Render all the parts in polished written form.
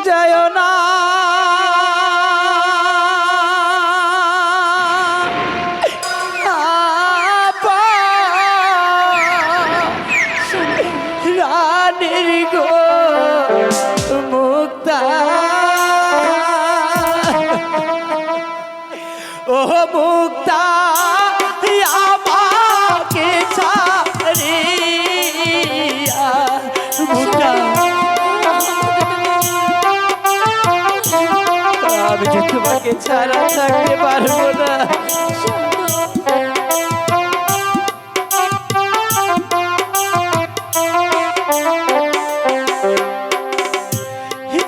যায় না রানীর গো মুক্তা ও মুক্তা আমাকে ছাড়িয়া মুক্তা আমি যে তোমাকে ছাড়া থাকতে পারবো না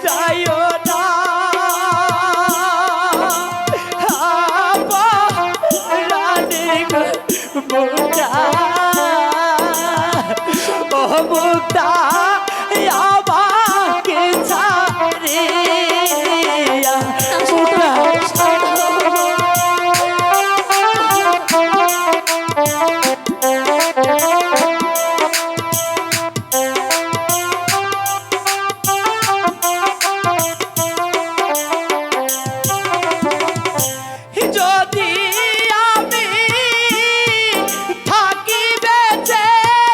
যাইও না রানীর মুক্তা ও মুক্তা আমাকে ছাড়িয়া মুক্তা যদি আমি থাকি বেঁচে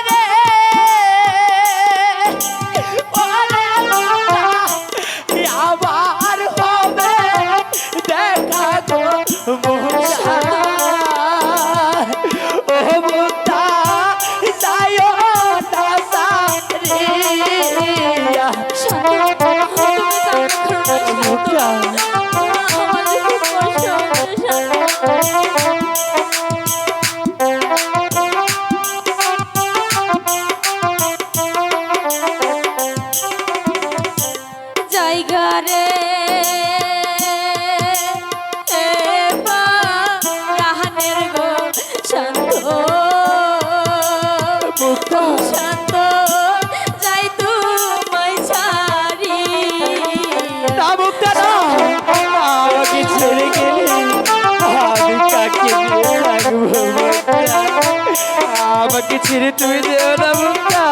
রে ওরে মুক্তা আবার হবে দেখা গো মুক্তা ও মুক্তা যাইও না সারিয়া মুক্তা জায়গা রে রাহানের গো শান্ত মুক্তা শান্ত যাই তোমায় ছাড়ি না মুক্তা না আমাকে ছেড়ে গেলে আমি কাকে নিয়ে থাকবো মুক্তা আমাকে ছেড়ে তুমি যেও না মুক্তা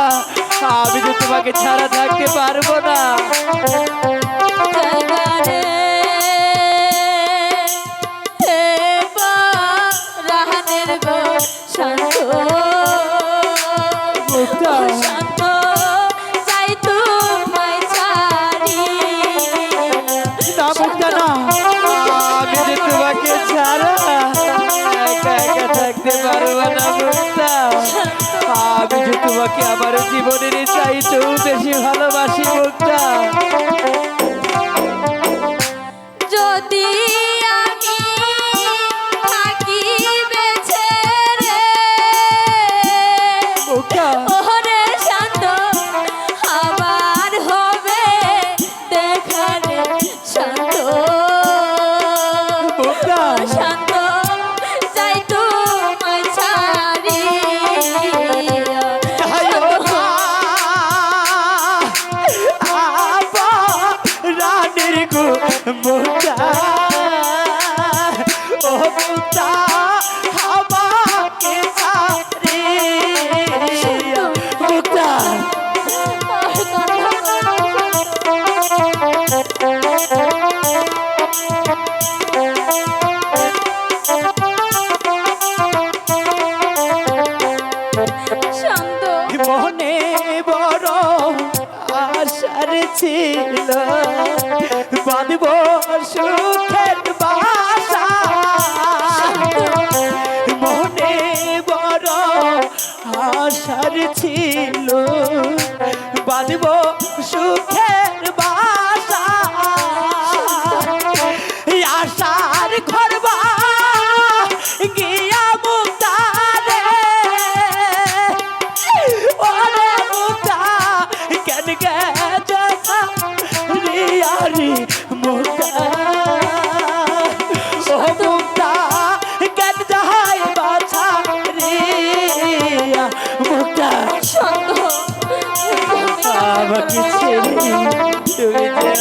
আমি যে তোমাকে ছাড়া থাকতে পারবো না জায়গা রে রাহানের গো শান্ত মুক্তা শান্ত যাই তোমায় ছাড়ি না মুক্তা না আমি যে তোমাকে ছাড়া একা একা থাকতে পারবো না মুক্তা আমি যে তোমাকে আমার জীবনের চাইতেও বেশি ভালোবাসি মুক্তা যদি আমি থাকি বেঁচে রে মুক্তা ওরে শান্ত আবার হবে দেখা রে শান্ত মুক্তা শান্ত যাই তোমায় ছাড়ি যাইও না আবার রানীর গো মুক্তা ও মুক্তা আমাকে ছাড়িয়া মুক্তা শান্ত মনে বড় আশার ছিল বাঁধব সুখের বাসা মনে বড় আশার ছিল বাঁধব সুখের বাসা আশার ঘরবা গিয়া মুক্তা রে ওরে মুক্তা কেন গেছে রিয়ারি মুক্তা ও মুক্তা কেন যাই বাছা রিয়া মুক্তা শান্ত আমাকে ছেড়ে তুমি যেও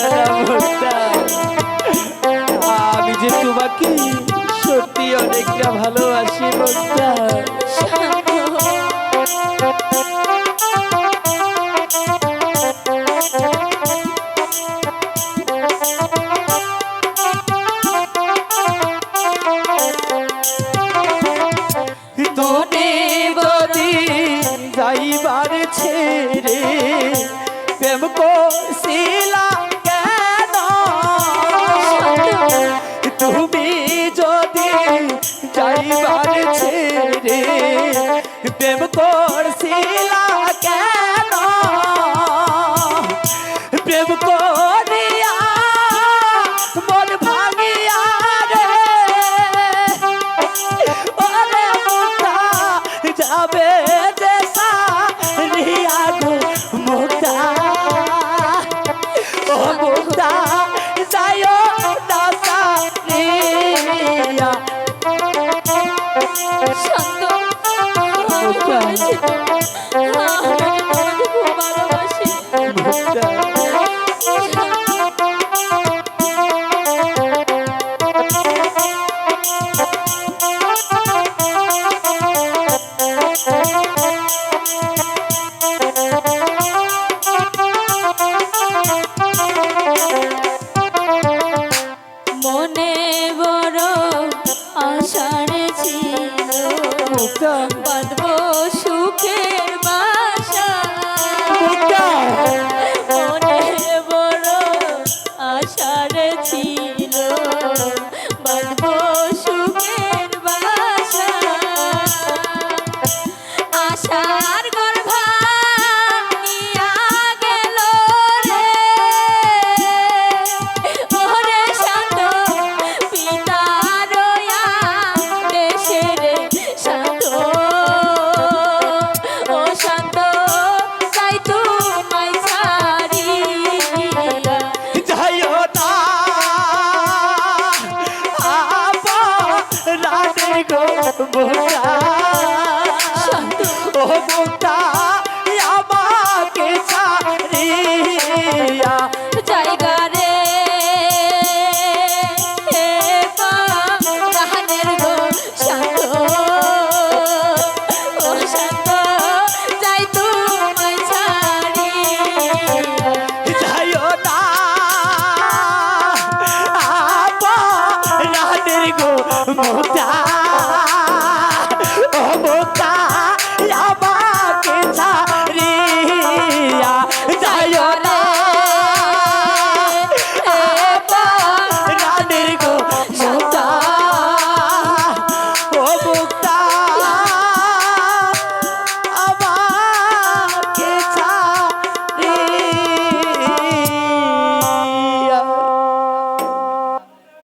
না মুক্তা আমি যে তোমাকে সত্যি অনেকটা ভালোবাসি মুক্তা প্রেম করছিলা কেন তুমি যদি যাইবার ছেড়ে প্রেম করছিলা কেন প্রেম করিয়া মন ভাঙিয়া রে ওরে মুক্তা যাবে দেশা রিয়া গো মুক্তা ও মুক্তা যাইও না সারিয়া শান্ত আমি বলেছি তো, আমি তোমাকে খুব ভালোবাসি। মুক্তা মনে বড় আশার ছিল মুক্তা বাঁধবো সুখের বাসা মুক্তা মনে বড় আশার ছিল বাঁধবো সুখের বাসা আশার ঘর ভাঙিয়া গেল রে ওরে শান্ত পিতা রয়া দেশের শান্ত ও শান্ত তাই তোমায় ছাড়িয়া যাইও না আপা রাধে গো মুক্তা ও মুক্তা আমাকে ছাড়িয়া জায়গা রে গানের গো শান্ত ও শান্ত যাই তোমায় ছাড়ি যাইও না আপা রাধে গো মুক্তা